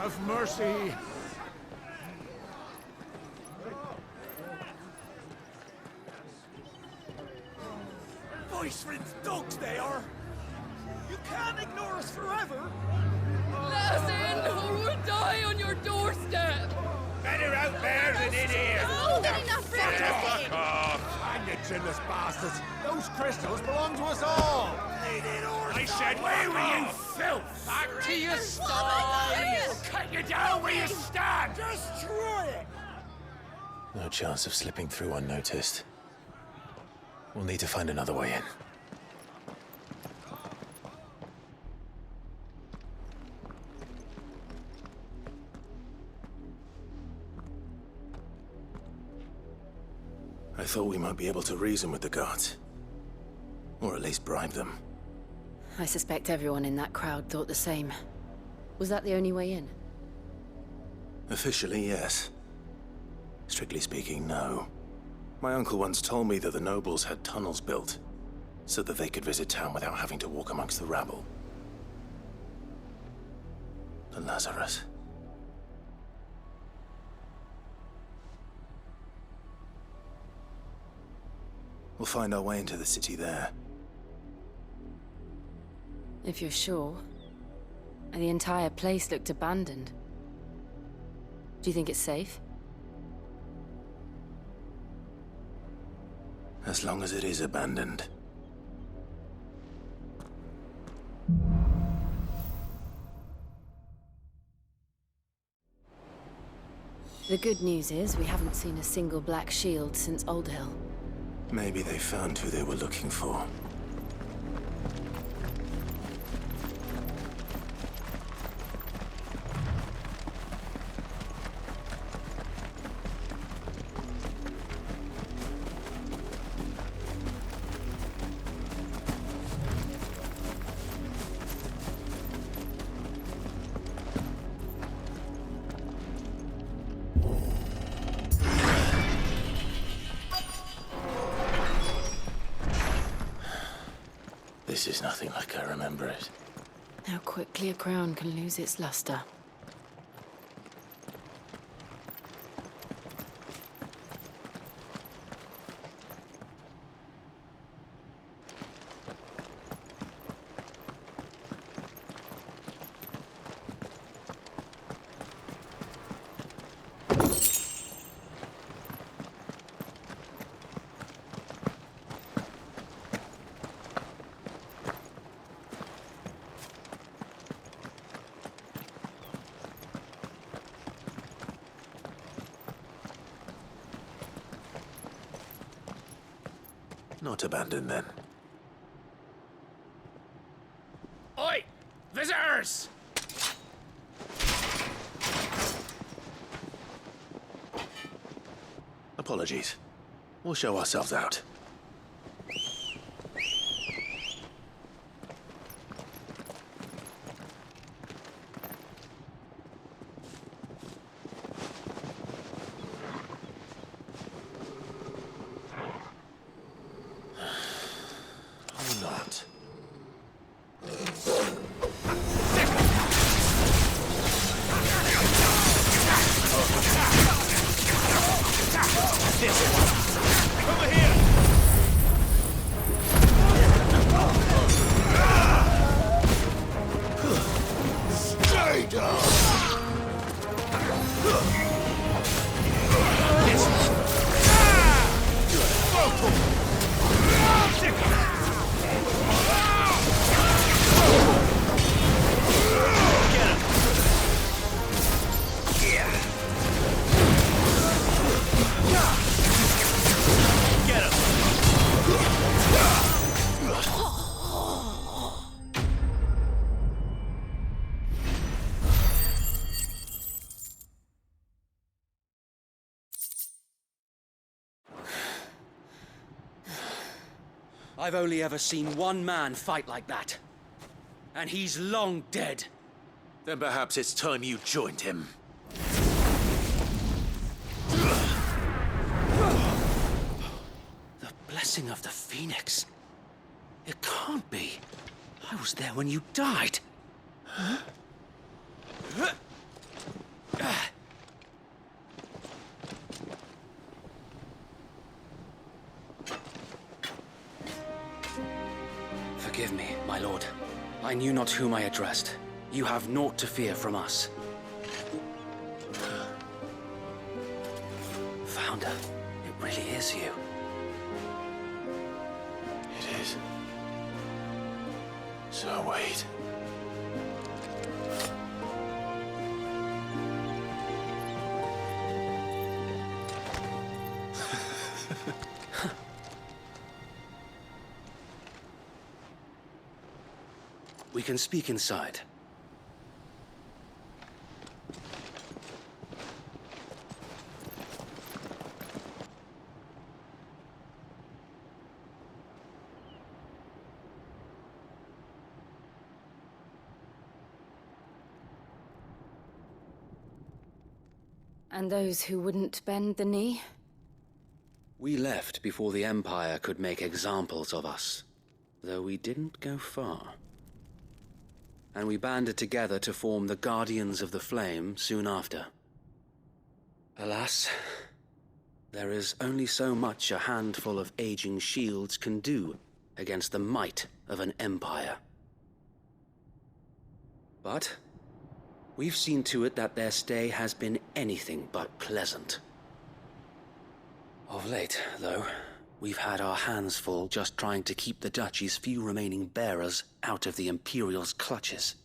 Have mercy. Voice-rinsed dogs they are! You can't ignore us forever! Let us in, or we'll die on your doorstep! Better out there than in here. Oh, good enough for everything! Hang the chinless bastards. Those crystals belong to us all. I said, where were you, filth? Back to your sties. We'll cut you down where you stand. Destroy it! No chance of slipping through unnoticed. We'll need to find another way in. I thought we might be able to reason with the guards. Or at least bribe them. I suspect everyone in that crowd thought the same. Was that the only way in? Officially, yes. Strictly speaking, no. My uncle once told me that the nobles had tunnels built, so that they could visit town without having to walk amongst the rabble. The Lazarus. We'll find our way into the city there. If you're sure. The entire place looked abandoned. Do you think it's safe? As long as it is abandoned. The good news is we haven't seen a single black shield since Old Hill. Maybe they found who they were looking for. This is nothing like I remember it. How quickly a crown can lose its luster. Not abandoned, then. Oi! Visitors! Apologies. We'll show ourselves out. Or not. Over here! Stay down! I've only ever seen one man fight like that. And he's long dead. Then perhaps it's time you joined him. The blessing of the Phoenix. It can't be. I was there when you died. I knew not whom I addressed. You have naught to fear from us. Founder, it really is you. It is. So wait. We can speak inside. And those who wouldn't bend the knee? We left before the Empire could make examples of us, though we didn't go far. And we banded together to form the Guardians of the Flame soon after. Alas, there is only so much a handful of aging shields can do against the might of an empire. But we've seen to it that their stay has been anything but pleasant. Of late, though, we've had our hands full just trying to keep the Duchy's few remaining bearers out of the Imperial's clutches.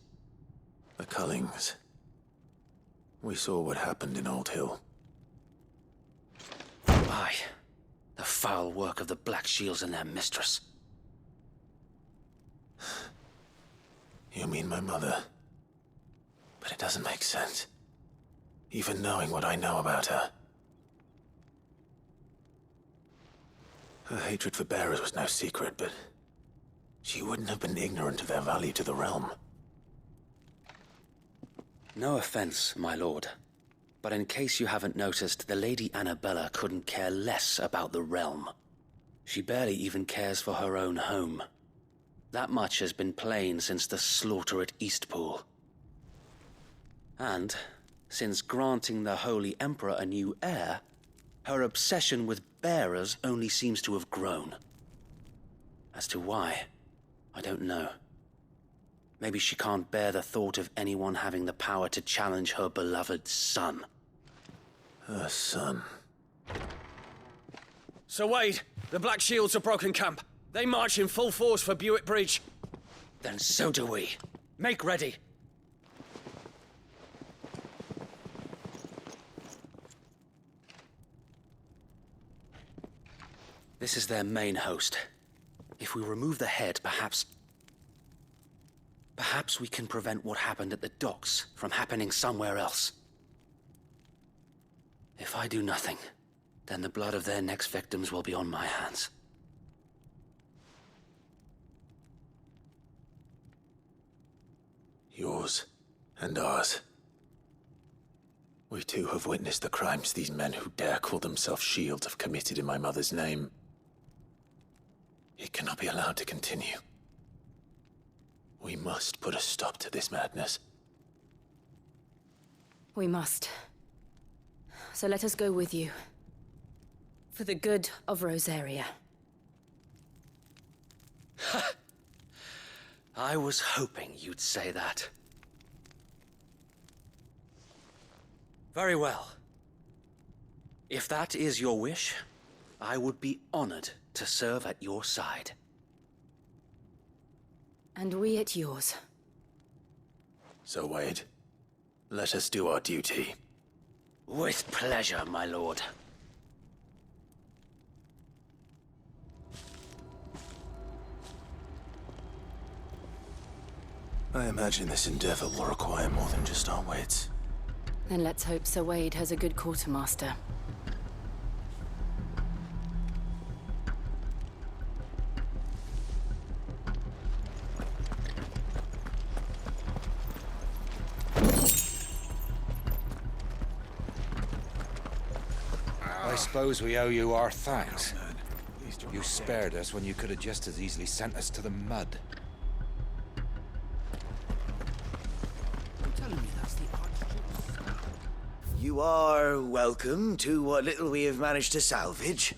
The Cullings. We saw what happened in Old Hill. Aye, the foul work of the Black Shields and their mistress. You mean my mother? But it doesn't make sense. Even knowing what I know about her. Her hatred for bearers was no secret, but she wouldn't have been ignorant of their value to the realm. No offense, my lord, but in case you haven't noticed, the Lady Annabella couldn't care less about the realm. She barely even cares for her own home. That much has been plain since the slaughter at Eastpool. And, since granting the Holy Emperor a new heir, her obsession with bearers only seems to have grown. As to why, I don't know. Maybe she can't bear the thought of anyone having the power to challenge her beloved son. Her son. Sir Wade, the Black Shields have broken camp. They march in full force for Buick Bridge. Then so do we. Make ready. This is their main host. If we remove the head, perhaps we can prevent what happened at the docks from happening somewhere else. If I do nothing, then the blood of their next victims will be on my hands. Yours and ours. We too have witnessed the crimes these men who dare call themselves shields have committed in my mother's name. It cannot be allowed to continue. We must put a stop to this madness. We must. So let us go with you. For the good of Rosaria. I was hoping you'd say that. Very well. If that is your wish, I would be honored to serve at your side. And we at yours. So, Wade, let us do our duty. With pleasure, my lord. I imagine this endeavor will require more than just our wits. Then let's hope Sir Wade has a good quartermaster. I suppose we owe you our thanks. You spared us when you could have just as easily sent us to the mud. You are welcome to what little we have managed to salvage.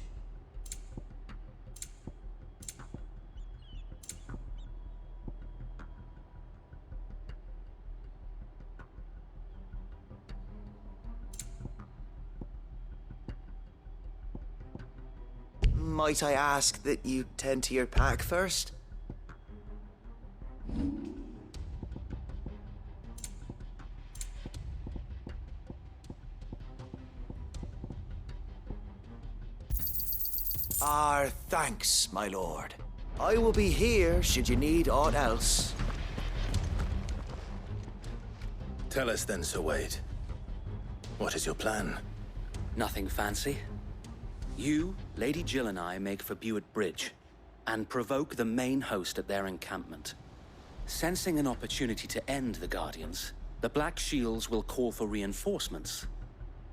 Might I ask that you tend to your pack first? Our thanks, my lord. I will be here should you need aught else. Tell us then, Sir Wade. What is your plan? Nothing fancy. You, Lady Jill and I make for Buett Bridge and provoke the main host at their encampment. Sensing an opportunity to end the Guardians, the Black Shields will call for reinforcements,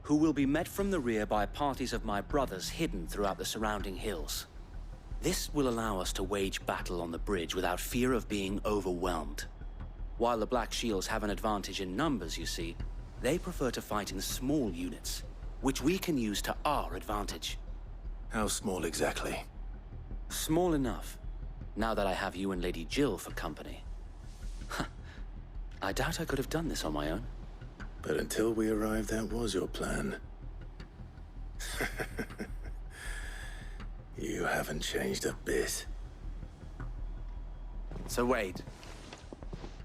who will be met from the rear by parties of my brothers hidden throughout the surrounding hills. This will allow us to wage battle on the bridge without fear of being overwhelmed. While the Black Shields have an advantage in numbers, you see, they prefer to fight in small units, which we can use to our advantage. How small exactly? Small enough, now that I have you and Lady Jill for company. I doubt I could have done this on my own. But until we arrived, that was your plan. You haven't changed a bit. Sir Wade,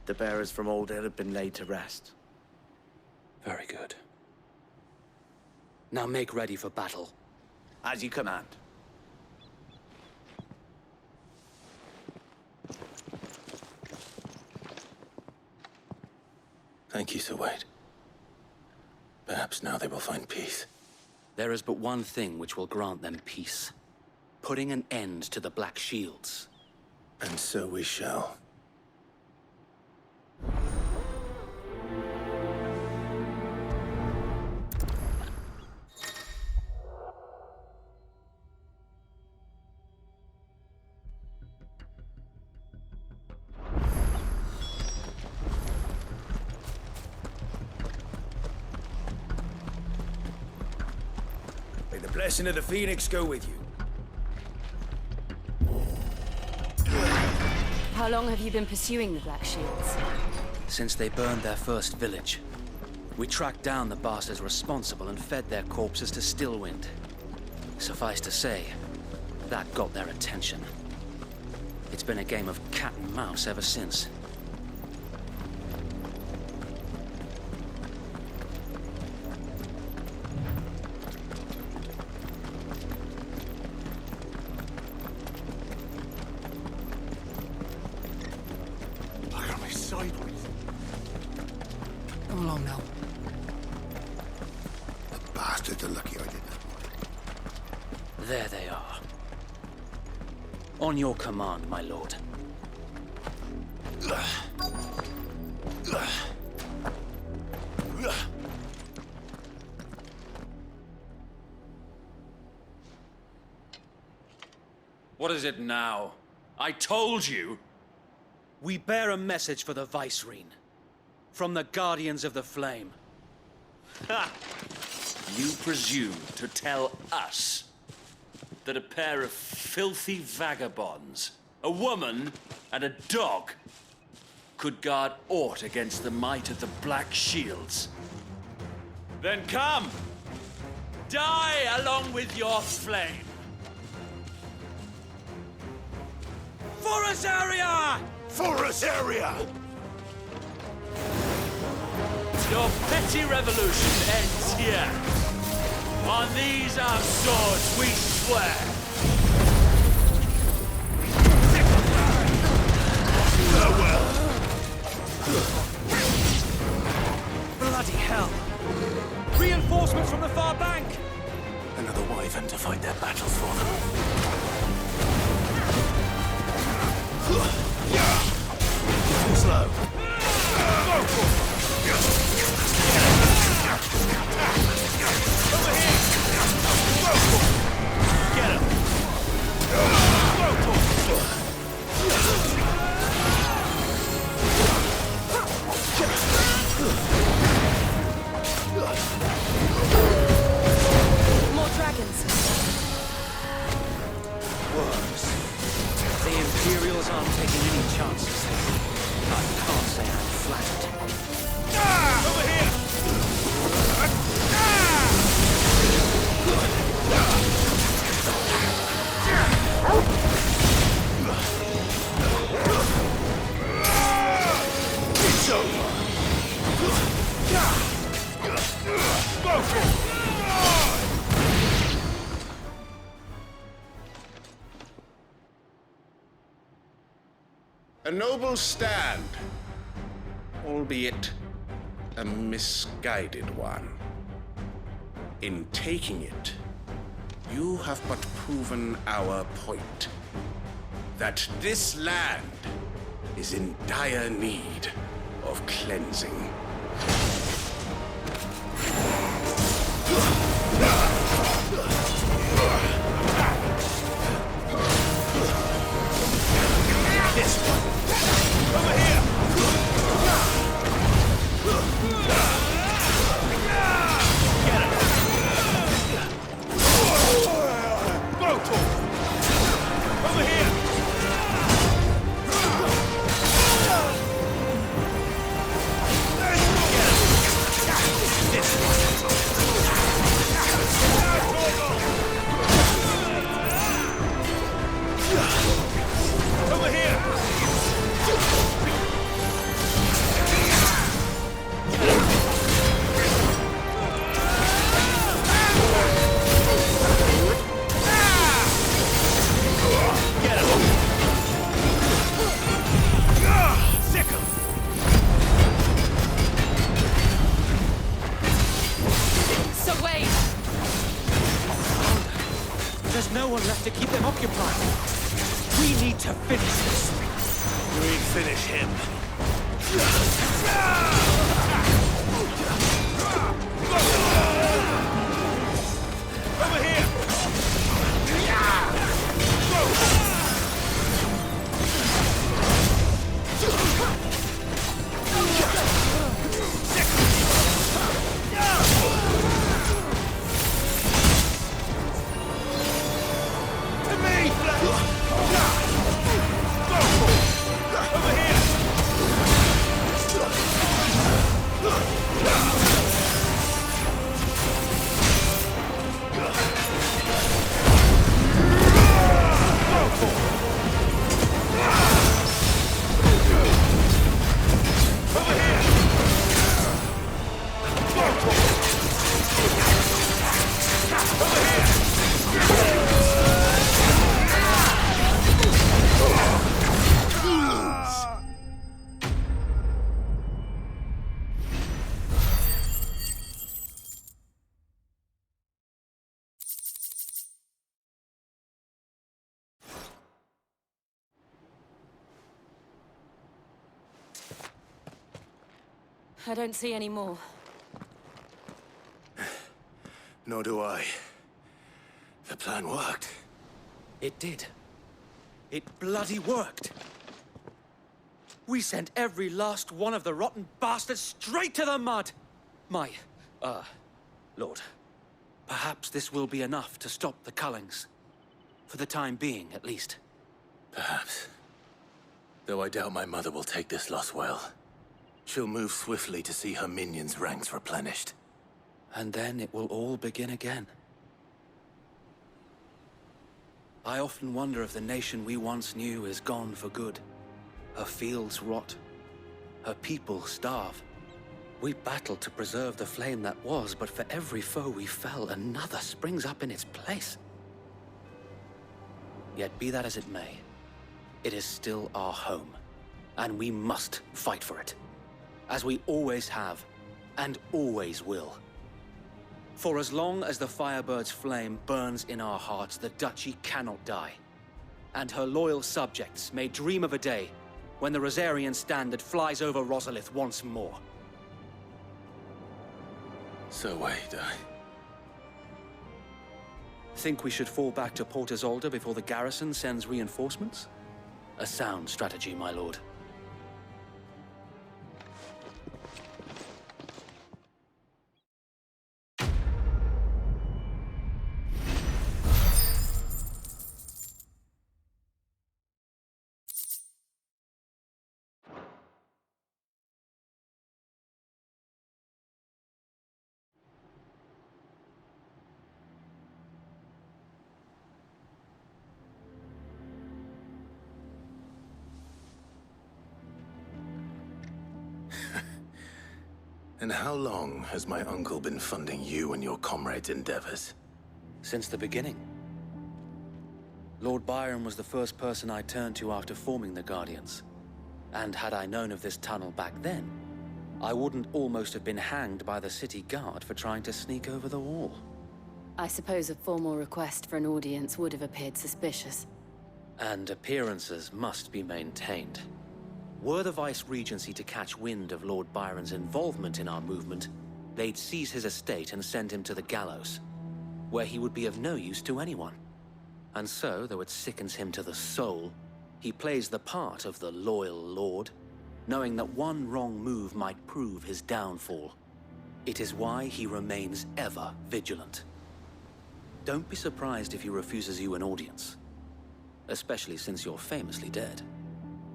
the bearers from Old Hill have been laid to rest. Very good. Now make ready for battle. As you command. Thank you, Sir Wade. Perhaps now they will find peace. There is but one thing which will grant them peace. Putting an end to the Black Shields. And so we shall. May the blessing of the Phoenix go with you. How long have you been pursuing the Black Shields? Since they burned their first village. We tracked down the bastards responsible and fed their corpses to Stillwind. Suffice to say, that got their attention. It's been a game of cat and mouse ever since. Look at me sideways. Come along now. The bastards are lucky I didn't. There they are. On your command, my lord. What is it now? I told you! We bear a message for the Vicereine. From the Guardians of the Flame. Ha! You presume to tell us that a pair of filthy vagabonds, a woman and a dog, could guard aught against the might of the Black Shields? Then come! Die along with your flame! For us area! For us area! Your petty revolution ends here. On these our swords we swear. Farewell! Bloody hell! Reinforcements from the far bank! Another wyvern to fight their battles for them. Too slow. Get him! More dragons. Worse. The Imperials aren't taking any chances. I can't say I'm flattered. A noble stand, albeit a misguided one. In taking it, you have but proven our point. That this land is in dire need of cleansing. This one! Over here! Get it! Brutal! Over here! Over here! Get him! Sickle! So wait! There's no one left to keep them occupied. We need to finish this. We finish him. Over here! To me! Over here! I don't see any more. Nor do I. The plan worked. It did. It bloody worked. We sent every last one of the rotten bastards straight to the mud! Lord, perhaps this will be enough to stop the Cullings. For the time being, at least. Perhaps. Though I doubt my mother will take this loss well. She'll move swiftly to see her minions' ranks replenished. And then it will all begin again. I often wonder if the nation we once knew is gone for good. Her fields rot. Her people starve. We battled to preserve the flame that was, but for every foe we fell, another springs up in its place. Yet be that as it may, it is still our home, and we must fight for it. As we always have, and always will. For as long as the Firebird's flame burns in our hearts, the Duchy cannot die. And her loyal subjects may dream of a day when the Rosarian standard flies over Rosalith once more. So wait, Think we should fall back to Port Isolde before the garrison sends reinforcements? A sound strategy, my lord. And how long has my uncle been funding you and your comrades' endeavors? Since the beginning. Lord Byron was the first person I turned to after forming the Guardians. And had I known of this tunnel back then, I wouldn't almost have been hanged by the city guard for trying to sneak over the wall. I suppose a formal request for an audience would have appeared suspicious. And appearances must be maintained. Were the Vice-Regency to catch wind of Lord Byron's involvement in our movement, they'd seize his estate and send him to the gallows, where he would be of no use to anyone. And so, though it sickens him to the soul, he plays the part of the loyal lord, knowing that one wrong move might prove his downfall. It is why he remains ever vigilant. Don't be surprised if he refuses you an audience, especially since you're famously dead.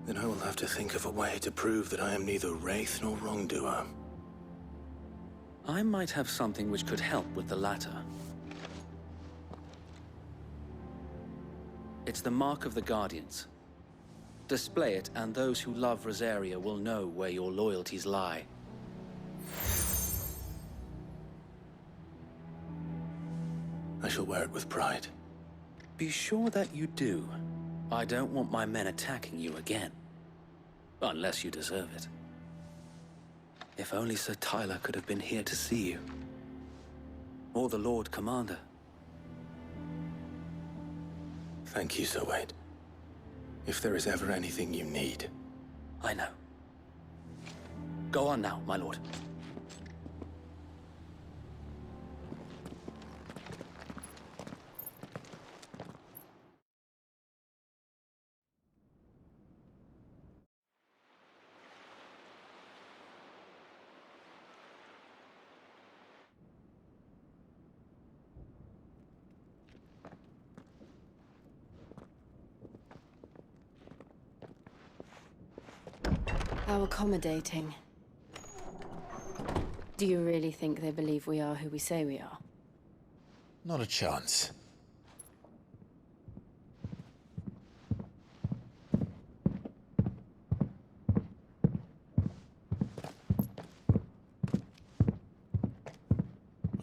Then I will have to think of a way to prove that I am neither wraith nor wrongdoer. I might have something which could help with the latter. It's the Mark of the Guardians. Display it, and those who love Rosaria will know where your loyalties lie. I shall wear it with pride. Be sure that you do. I don't want my men attacking you again. Unless you deserve it. If only Sir Tyler could have been here to see you. Or the Lord Commander. Thank you, Sir Wade. If there is ever anything you need. I know. Go on now, my lord. How accommodating. Do you really think they believe we are who we say we are? Not a chance.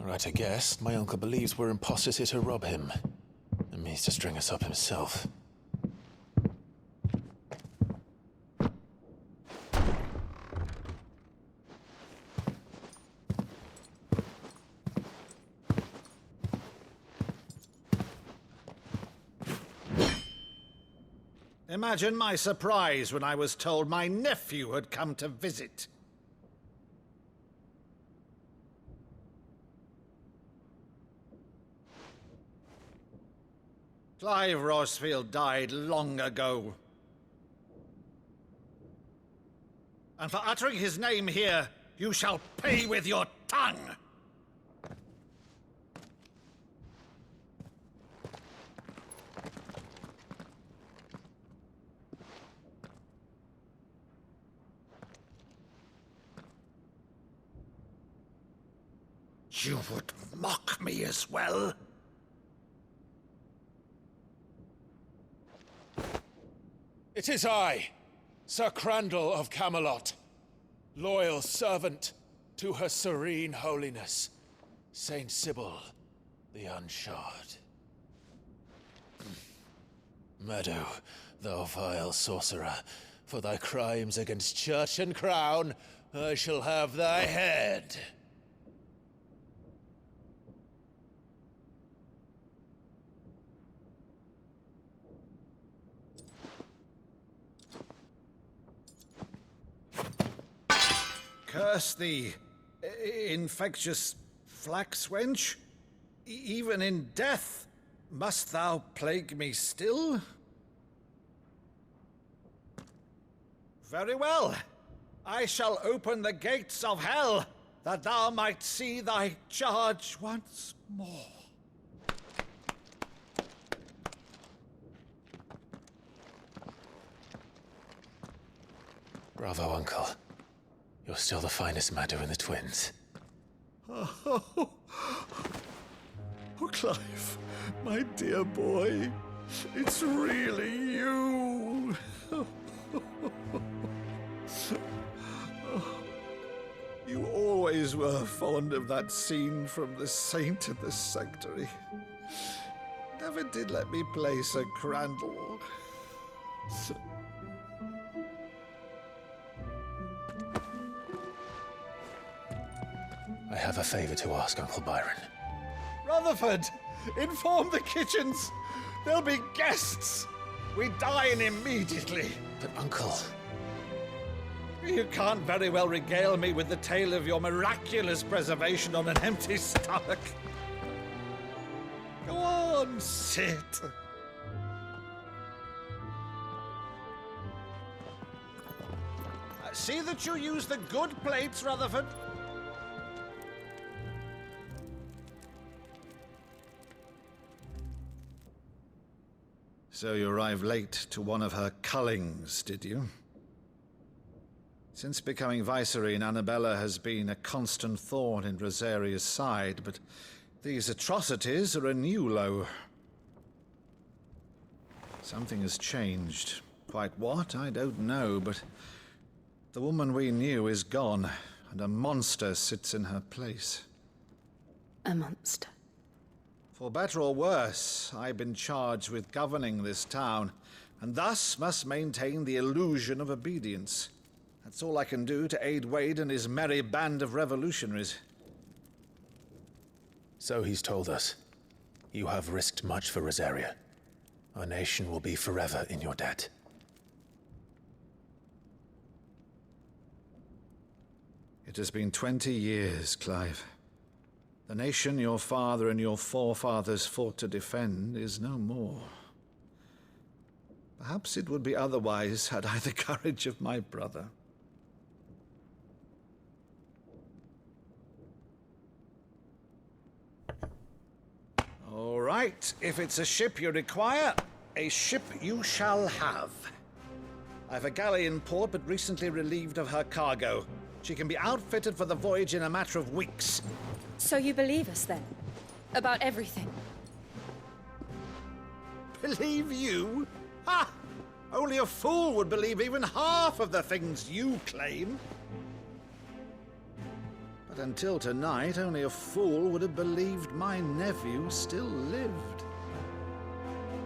Right, I guess. My uncle believes we're imposters here to rob him. And means to string us up himself. Imagine my surprise when I was told my nephew had come to visit. Clive Rosfield died long ago. And for uttering his name here, you shall pay with your tongue! You would mock me as well? It is I, Sir Crandall of Camelot, loyal servant to Her Serene Holiness, Saint Sybil the Unshod. Meadow, thou vile sorcerer, for thy crimes against church and crown, I shall have thy head. Curse thee, infectious flax wench. Even in death, must thou plague me still? Very well. I shall open the gates of hell, that thou might see thy charge once more. Bravo, Uncle. You're still the finest Meadow in the twins. Oh, Clive, my dear boy, it's really you. You always were fond of that scene from The Saint in the Sanctuary. Never did let me play Sir Crandall. I have a favor to ask, Uncle Byron. Rutherford, inform the kitchens. There'll be guests. We dine immediately. But, Uncle... You can't very well regale me with the tale of your miraculous preservation on an empty stomach. Go on, sit. See that you use the good plates, Rutherford. So you arrived late to one of her cullings, did you? Since becoming Vicereine, Annabella has been a constant thorn in Rosaria's side, but these atrocities are a new low. Something has changed. Quite what, I don't know, but the woman we knew is gone, and a monster sits in her place. A monster. For better or worse, I've been charged with governing this town, and thus must maintain the illusion of obedience. That's all I can do to aid Wade and his merry band of revolutionaries. So he's told us. You have risked much for Rosaria. Our nation will be forever in your debt. It has been 20 years, Clive. The nation your father and your forefathers fought to defend is no more. Perhaps it would be otherwise had I the courage of my brother. All right, if it's a ship you require, a ship you shall have. I've a galley in port, but recently relieved of her cargo. She can be outfitted for the voyage in a matter of weeks. So you believe us then? About everything? Believe you? Ha! Only a fool would believe even half of the things you claim. But until tonight, only a fool would have believed my nephew still lived.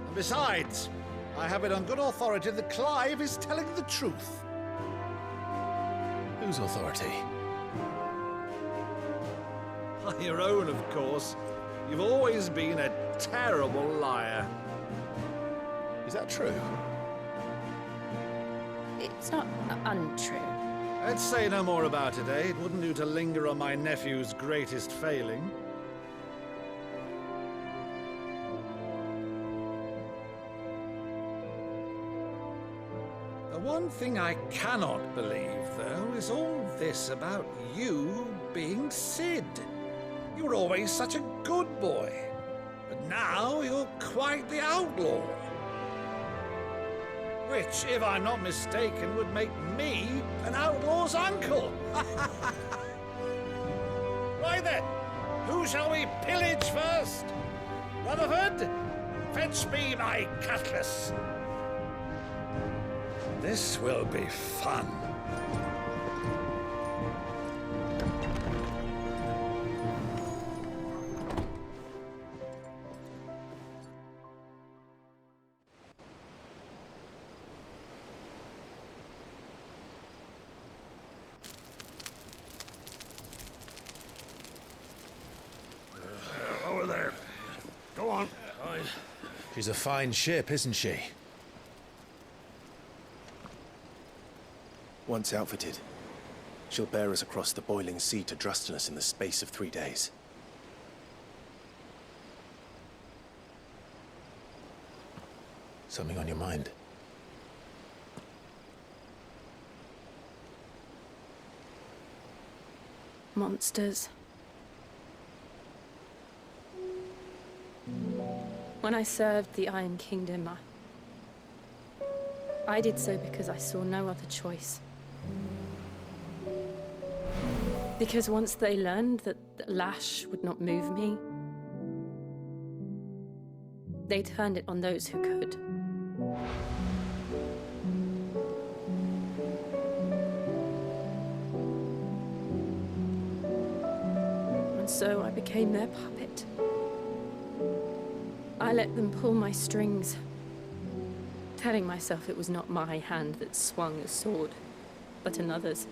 And besides, I have it on good authority that Clive is telling the truth. Whose authority? Your own, of course. You've always been a terrible liar. Is that true? It's not untrue. Let's say no more about it, eh? It wouldn't do to linger on my nephew's greatest failing. The one thing I cannot believe, though, is all this about you being Sid. You were always such a good boy, but now you're quite the outlaw. Which, if I'm not mistaken, would make me an outlaw's uncle. Right then, who shall we pillage first? Rutherford, fetch me my cutlass. This will be fun. Over there. Go on. She's a fine ship, isn't she? Once outfitted, she'll bear us across the boiling sea to Drustinus in the space of 3 days. Something on your mind? Monsters. When I served the Iron Kingdom, I did so because I saw no other choice. Because once they learned that the lash would not move me, they turned it on those who could. And so I became their puppet. I let them pull my strings, telling myself it was not my hand that swung a sword, but another's.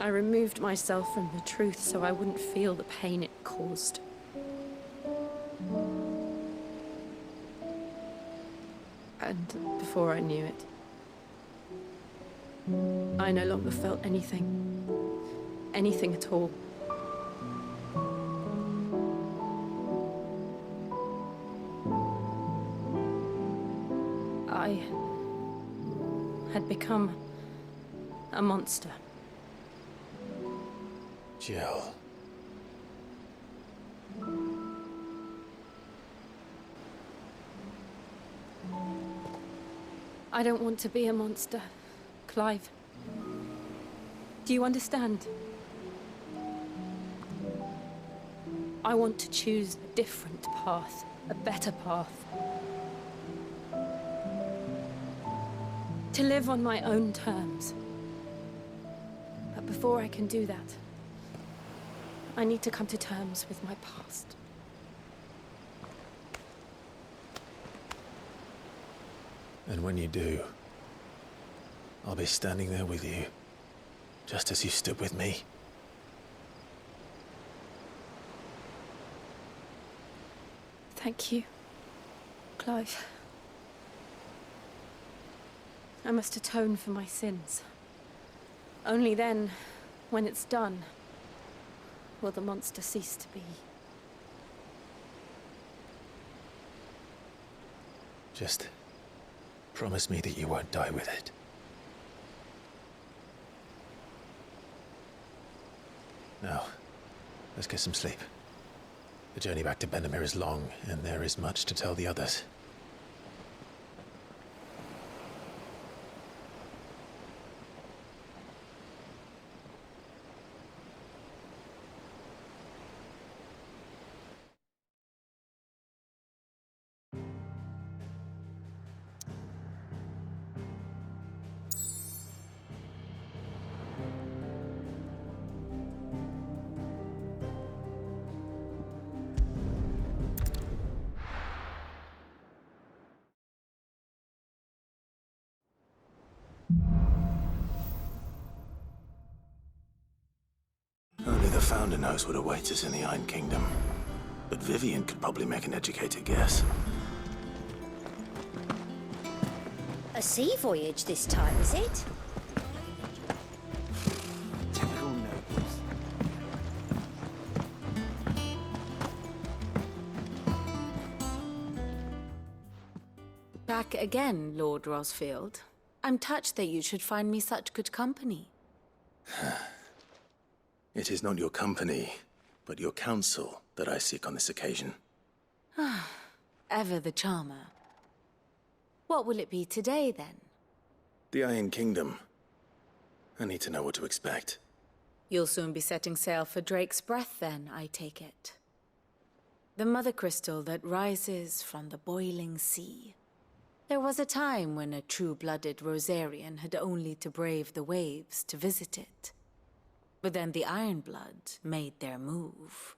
I removed myself from the truth so I wouldn't feel the pain it caused. And before I knew it, I no longer felt anything. Anything at all. I had become a monster. Jill. I don't want to be a monster, Clive. Do you understand? I want to choose a different path, a better path. To live on my own terms. But before I can do that, I need to come to terms with my past. And when you do, I'll be standing there with you, just as you stood with me. Thank you, Clive. I must atone for my sins. Only then, when it's done, will the monster cease to be. Just promise me that you won't die with it. Now, let's get some sleep. The journey back to Benamir is long, and there is much to tell the others. Only the Founder knows what awaits us in the Iron Kingdom. But Vivian could probably make an educated guess. A sea voyage this time, is it? Typical nobles. Back again, Lord Rosfield. I'm touched that you should find me such good company. It is not your company, but your counsel that I seek on this occasion. Ever the charmer. What will it be today, then? The Iron Kingdom. I need to know what to expect. You'll soon be setting sail for Drake's Breath, then, I take it. The mother crystal that rises from the boiling sea. There was a time when a true-blooded Rosarian had only to brave the waves to visit it. But then the Ironblood made their move.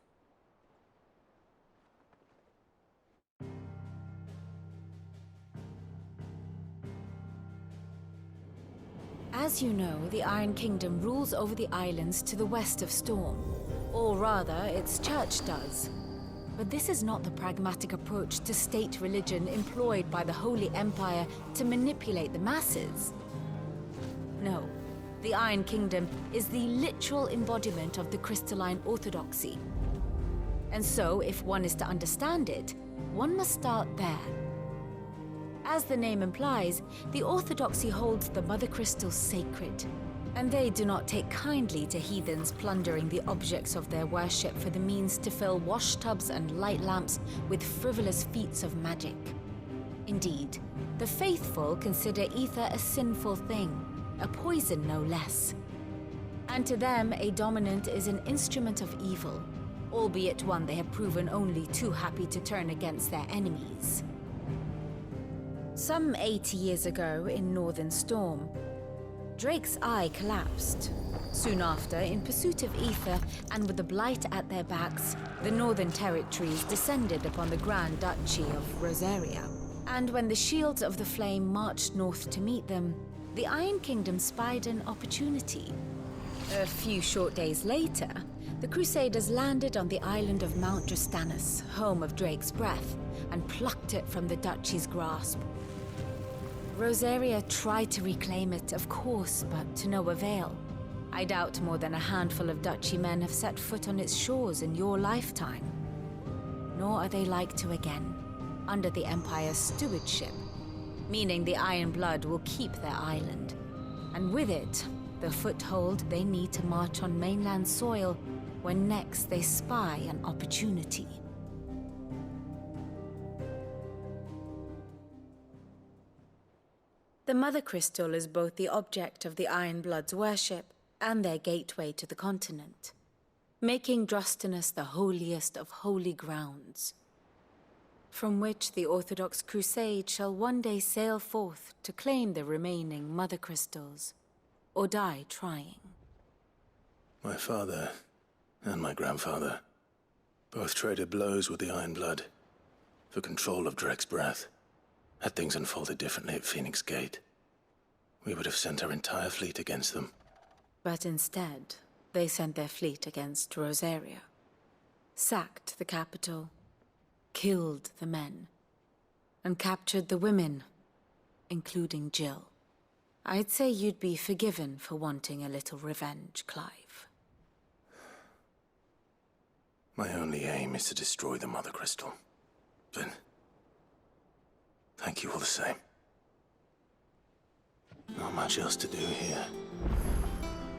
As you know, the Iron Kingdom rules over the islands to the west of Storm. Or rather, its church does. But this is not the pragmatic approach to state religion employed by the Holy Empire to manipulate the masses. No. The Iron Kingdom is the literal embodiment of the crystalline orthodoxy. And so, if one is to understand it, one must start there. As the name implies, the orthodoxy holds the mother crystals sacred, and they do not take kindly to heathens plundering the objects of their worship for the means to fill washtubs and light lamps with frivolous feats of magic. Indeed, the faithful consider ether a sinful thing, a poison no less. And to them, a dominant is an instrument of evil, albeit one they have proven only too happy to turn against their enemies. Some 80 years ago in Northern Storm, Drake's eye collapsed. Soon after, in pursuit of ether and with the Blight at their backs, the Northern Territories descended upon the Grand Duchy of Rosaria. And when the Shields of the Flame marched north to meet them, the Iron Kingdom spied an opportunity. A few short days later, the Crusaders landed on the island of Mount Justanus, home of Drake's Breath, and plucked it from the Duchy's grasp. Rosaria tried to reclaim it, of course, but to no avail. I doubt more than a handful of Duchy men have set foot on its shores in your lifetime. Nor are they like to again, under the Empire's stewardship, meaning the Iron Blood will keep their island. And with it, the foothold they need to march on mainland soil when next they spy an opportunity. The Mother Crystal is both the object of the Iron Blood's worship and their gateway to the continent, making Drostanus the holiest of holy grounds, from which the Orthodox Crusade shall one day sail forth to claim the remaining Mother Crystals, or die trying. My father and my grandfather both traded blows with the Iron Blood for control of Drake's Breath. Had things unfolded differently at Phoenix Gate, we would have sent our entire fleet against them. But instead, they sent their fleet against Rosaria, sacked the capital, killed the men, and captured the women, including Jill. I'd say you'd be forgiven for wanting a little revenge, Clive. My only aim is to destroy the Mother Crystal. But thank you all the same. Not much else to do here.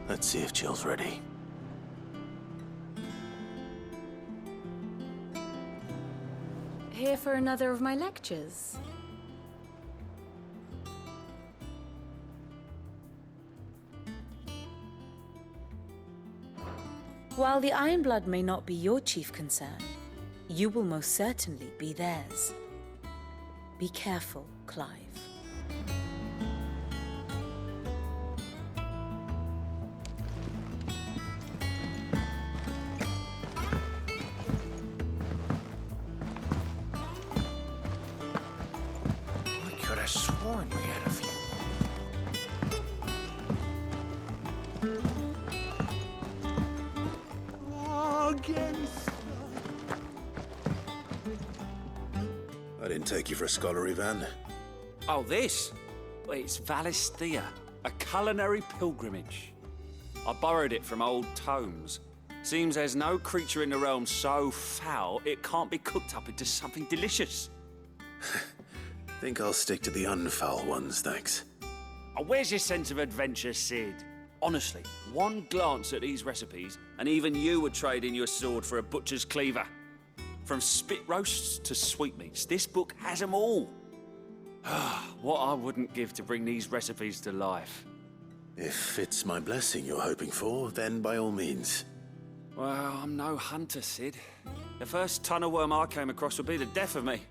Let's see if Jill's ready. Here for another of my lectures? While the Iron Blood may not be your chief concern, you will most certainly be theirs. Be careful, Clive. I could have sworn we had a few. I didn't take you for a scholar, Ivan. Oh, this? Well, it's Valisthea, a culinary pilgrimage. I borrowed it from old tomes. Seems there's no creature in the realm so foul it can't be cooked up into something delicious. Think I'll stick to the unfoul ones, thanks. Oh, where's your sense of adventure, Sid? Honestly, one glance at these recipes, and even you would trade in your sword for a butcher's cleaver. From spit roasts to sweetmeats, this book has them all. What I wouldn't give to bring these recipes to life. If it's my blessing you're hoping for, then by all means. Well, I'm no hunter, Sid. The first tunnel worm I came across would be the death of me.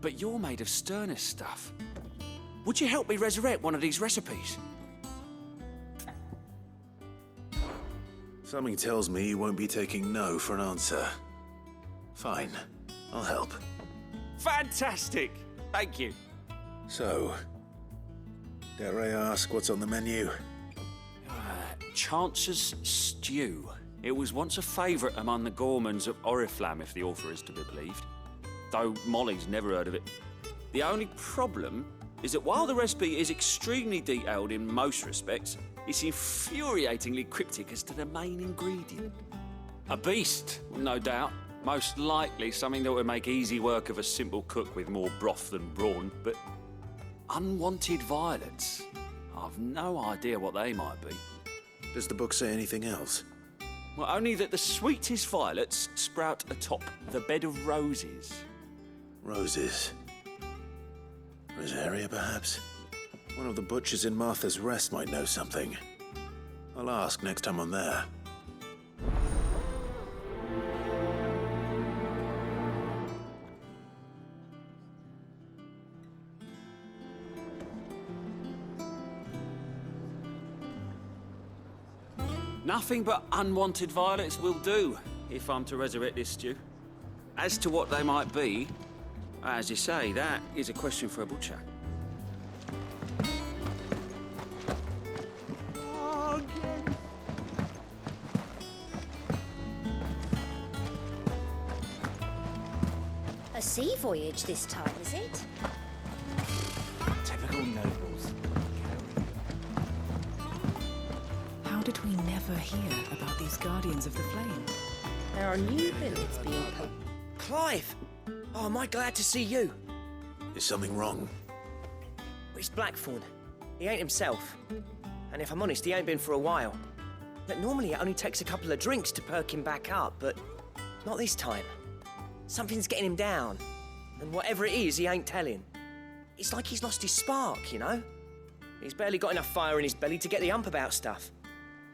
But you're made of sterner stuff. Would you help me resurrect one of these recipes? Something tells me you won't be taking no for an answer. Fine, I'll help. Fantastic! Thank you. So, dare I ask what's on the menu? Chance's Stew. It was once a favourite among the gourmands of Oriflamme, if the author is to be believed. Though Molly's never heard of it. The only problem is that while the recipe is extremely detailed in most respects, it's infuriatingly cryptic as to the main ingredient. A beast, no doubt. Most likely something that would make easy work of a simple cook with more broth than brawn, but unwanted violets. I've no idea what they might be. Does the book say anything else? Well, only that the sweetest violets sprout atop the bed of roses. Roses. Rosaria, perhaps? One of the butchers in Martha's Rest might know something. I'll ask next time I'm there. Nothing but unwanted violets will do, if I'm to resurrect this stew. As to what they might be, as you say, that is a question for a butcher. sea voyage this time, is it? Typical nobles. How did we never hear about these Guardians of the Flame? There are new builds being built. Clive! Oh, am I glad to see you? Is something wrong? It's Blackthorn. He ain't himself. And if I'm honest, he ain't been for a while. But normally it only takes a couple of drinks to perk him back up, but not this time. Something's getting him down. And whatever it is, he ain't telling. It's like he's lost his spark, you know? He's barely got enough fire in his belly to get the ump about stuff.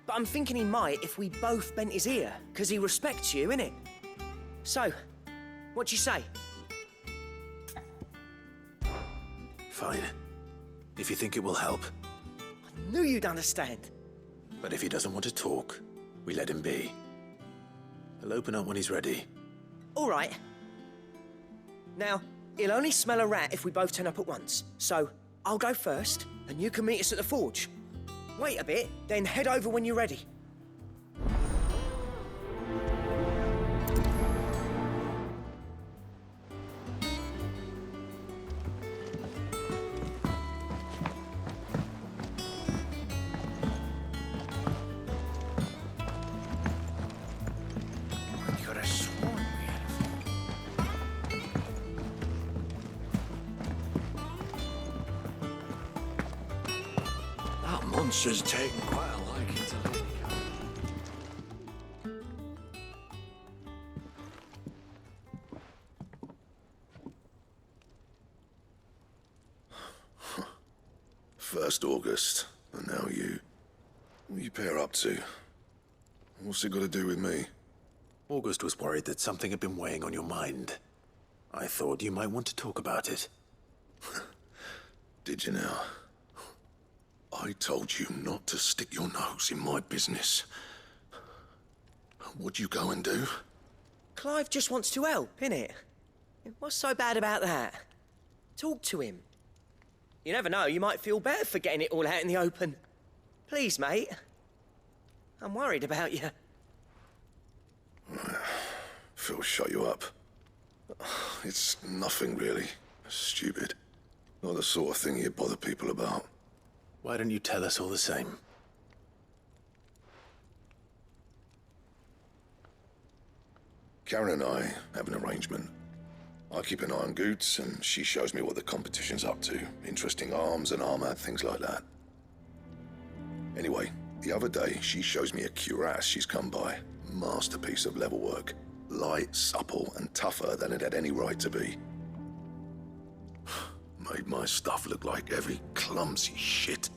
But I'm thinking he might if we both bent his ear, because he respects you, innit? So, what do you say? Fine. If you think it will help. I knew you'd understand. But if he doesn't want to talk, we let him be. He'll open up when he's ready. All right. Now, he'll only smell a rat if we both turn up at once. So, I'll go first, and you can meet us at the forge. Wait a bit, then head over when you're ready. Monster's taken quite a liking to Lady Karen. 1st August, and now you. What are you pair up to? What's it got to do with me? August was worried that something had been weighing on your mind. I thought you might want to talk about it. Did you now? I told you not to stick your nose in my business. What'd you go and do? Clive just wants to help, innit? What's so bad about that? Talk to him. You never know, you might feel better for getting it all out in the open. Please, mate. I'm worried about you. Phil shut you up. It's nothing really. Stupid. Not the sort of thing you bother people about. Why don't you tell us all the same? Karen and I have an arrangement. I keep an eye on Goots, and she shows me what the competition's up to. Interesting arms and armor, things like that. Anyway, the other day, she shows me a cuirass she's come by. Masterpiece of level work. Light, supple, and tougher than it had any right to be. Made my stuff look like heavy, clumsy shit.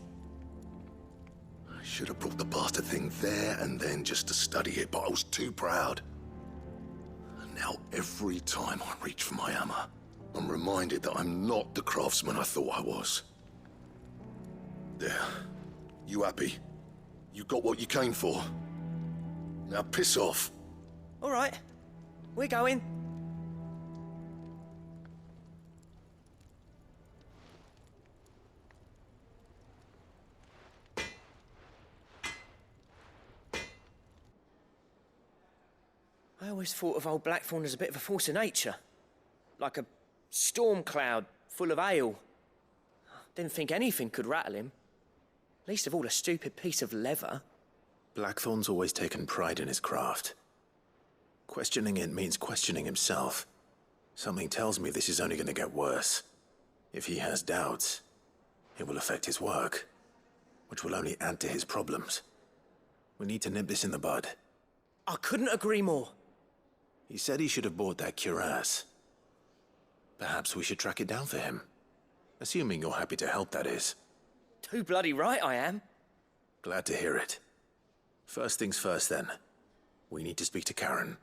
I should have brought the bastard thing there and then just to study it, but I was too proud. And now every time I reach for my hammer, I'm reminded that I'm not the craftsman I thought I was. There. You happy? You got what you came for? Now piss off. All right. We're going. I always thought of old Blackthorn as a bit of a force of nature. Like a storm cloud full of ale. Didn't think anything could rattle him. Least of all a stupid piece of leather. Blackthorn's always taken pride in his craft. Questioning it means questioning himself. Something tells me this is only going to get worse. If he has doubts, it will affect his work, which will only add to his problems. We need to nip this in the bud. I couldn't agree more. He said he should have bought that cuirass. Perhaps we should track it down for him. Assuming you're happy to help, that is. Too bloody right I am. Glad to hear it. First things first, then. We need to speak to Karen.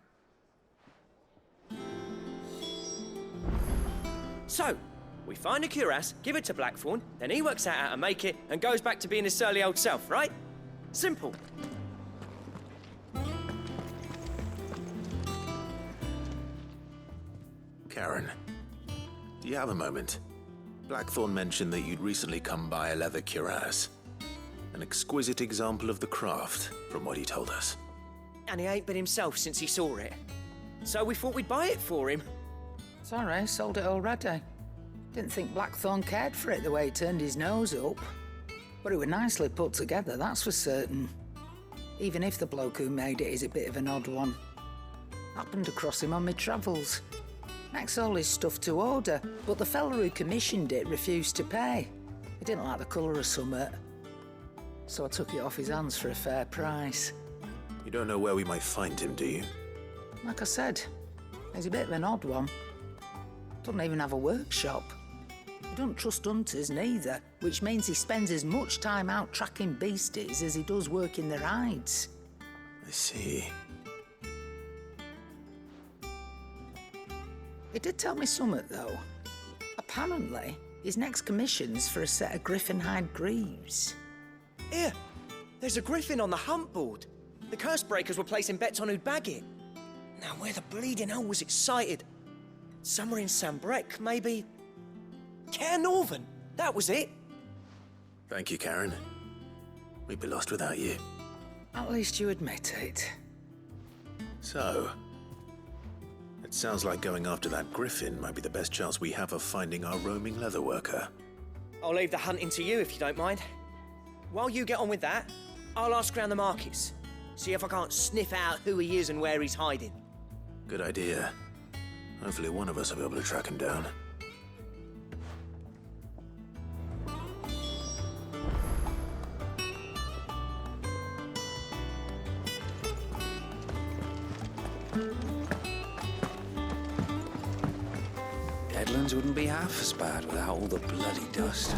So, we find a cuirass, give it to Blackthorn, then he works out how to make it and goes back to being his surly old self, right? Simple. Karen, do you have a moment? Blackthorn mentioned that you'd recently come by a leather cuirass. An exquisite example of the craft, from what he told us. And he ain't been himself since he saw it. So we thought we'd buy it for him. Sorry, sold it already. Didn't think Blackthorn cared for it the way he turned his nose up. But it was nicely put together, that's for certain. Even if the bloke who made it is a bit of an odd one. Happened across him on my travels. Next all his stuff to order, but the fella who commissioned it refused to pay. He didn't like the colour of summit. So I took it off his hands for a fair price. You don't know where we might find him, do you? Like I said, he's a bit of an odd one. Doesn't even have a workshop. He don't trust hunters neither, which means he spends as much time out tracking beasties as he does working their hides. I see. He did tell me something, though. Apparently, his next commission's for a set of griffin hide greaves. Here, there's a griffin on the hunt board. The curse breakers were placing bets on who'd bag it. Now, where the bleeding hell was it sighted? Somewhere in Sambrec, maybe? Care Northern, that was it. Thank you, Karen. We'd be lost without you. At least you admit it. So, it sounds like going after that griffin might be the best chance we have of finding our roaming leatherworker. I'll leave the hunting to you if you don't mind. While you get on with that, I'll ask around the markets. See if I can't sniff out who he is and where he's hiding. Good idea. Hopefully one of us will be able to track him down. Deadlands wouldn't be half as bad without all the bloody dust.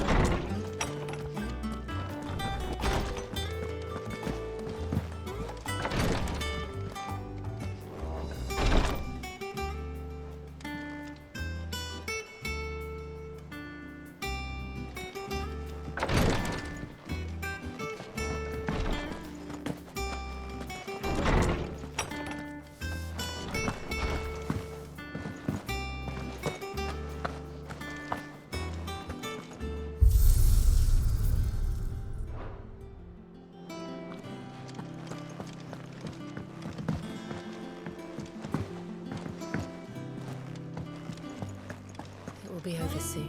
Be over soon.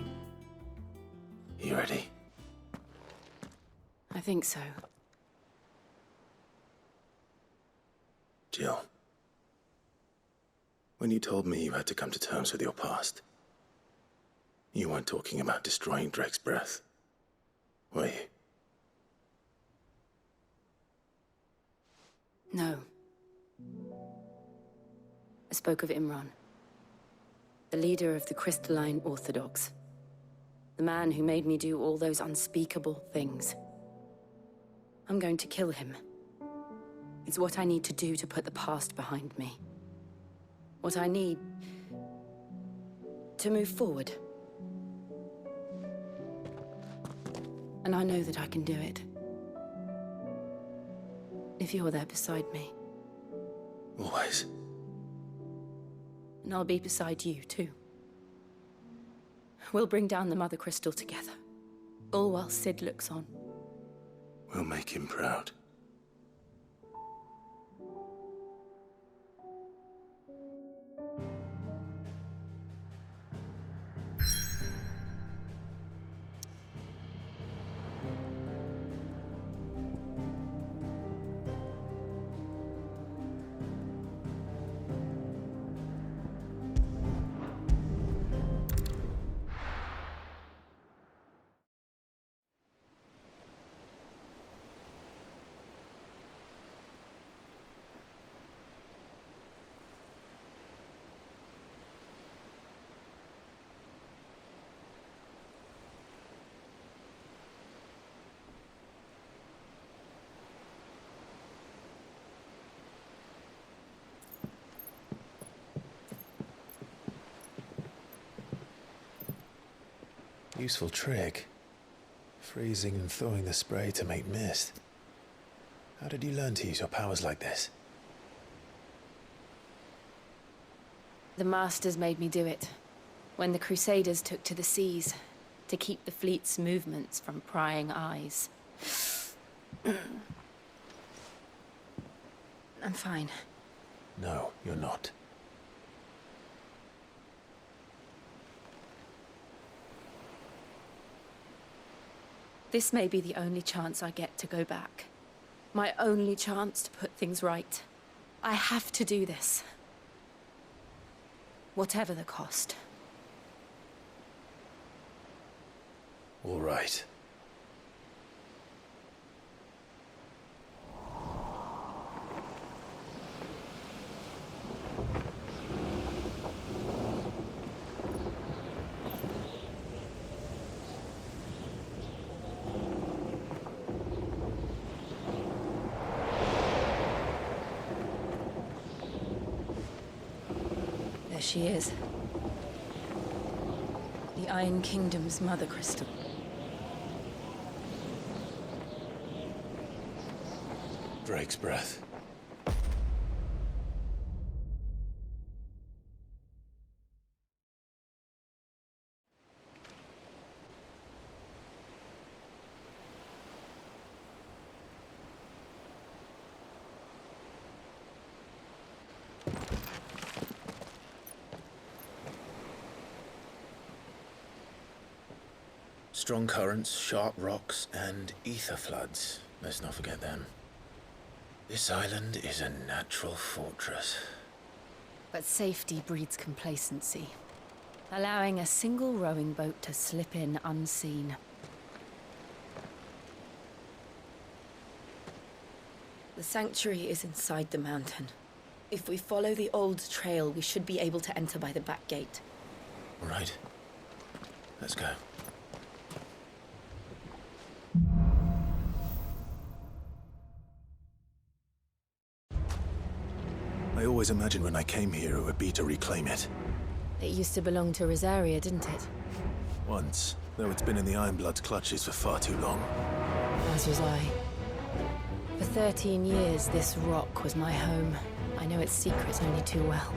You ready? I think so. Jill, when you told me you had to come to terms with your past, you weren't talking about destroying Drake's breath, were you? No. I spoke of Imran. The leader of the Crystalline Orthodox. The man who made me do all those unspeakable things. I'm going to kill him. It's what I need to do to put the past behind me. What I need to move forward. And I know that I can do it. If you're there beside me. Always. And I'll be beside you, too. We'll bring down the Mother Crystal together. All while Sid looks on. We'll make him proud. Useful trick. Freezing and thawing the spray to make mist. How did you learn to use your powers like this? The Masters made me do it. When the Crusaders took to the seas, to keep the fleet's movements from prying eyes. I'm fine. No, you're not. This may be the only chance I get to go back. My only chance to put things right. I have to do this. Whatever the cost. All right. There she is. The Iron Kingdom's Mother Crystal. Drake's breath. Strong currents, sharp rocks, and ether floods. Let's not forget them. This island is a natural fortress. But safety breeds complacency, allowing a single rowing boat to slip in unseen. The sanctuary is inside the mountain. If we follow the old trail, we should be able to enter by the back gate. All right. Let's go. I always imagined when I came here it would be to reclaim it. It used to belong to Rosaria, didn't it? Once, though it's been in the Ironblood's clutches for far too long. As was I. For 13 years, this rock was my home. I know its secrets only too well.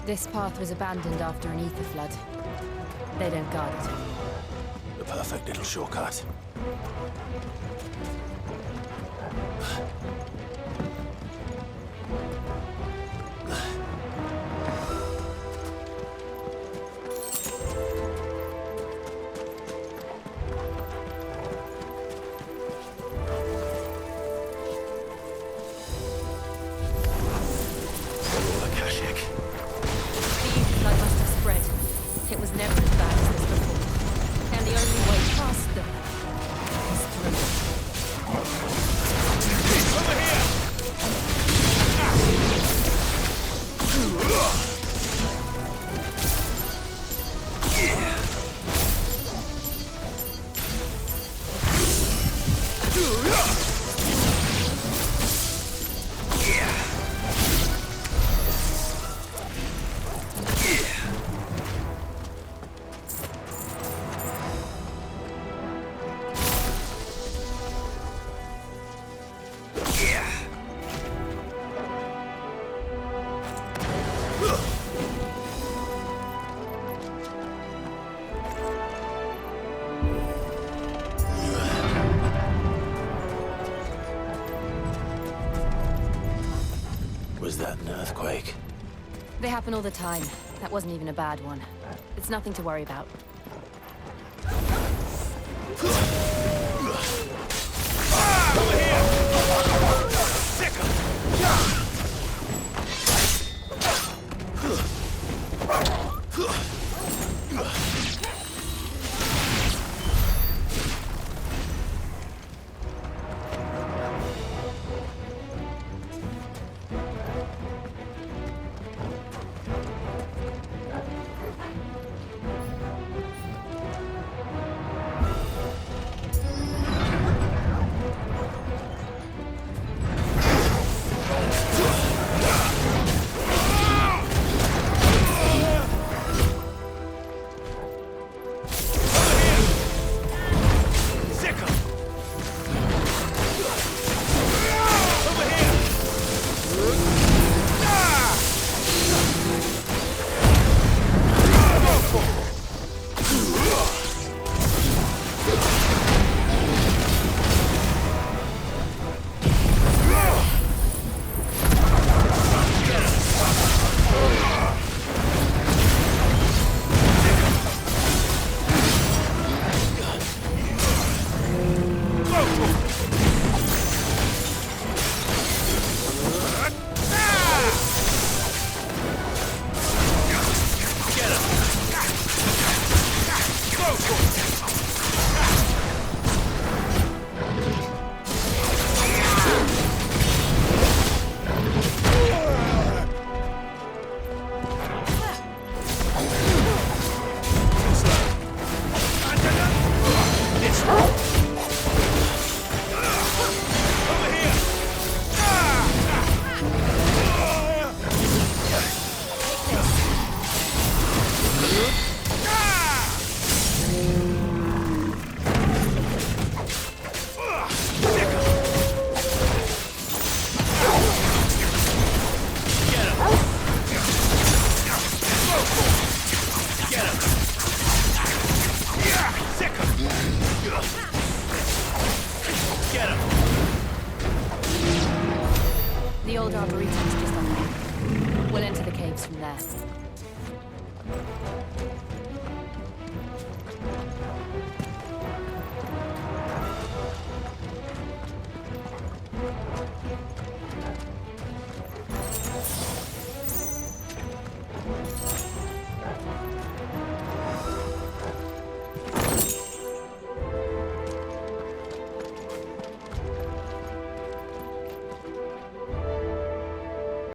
This path was abandoned after an ether flood. They don't guard it. The perfect little shortcut. It was never as bad as this before. And the only way past them is through. Over here! Was that an earthquake? They happen all the time. That wasn't even a bad one. It's nothing to worry about. Over here! Sick Old Arboretum's just on there. We'll enter the caves from there.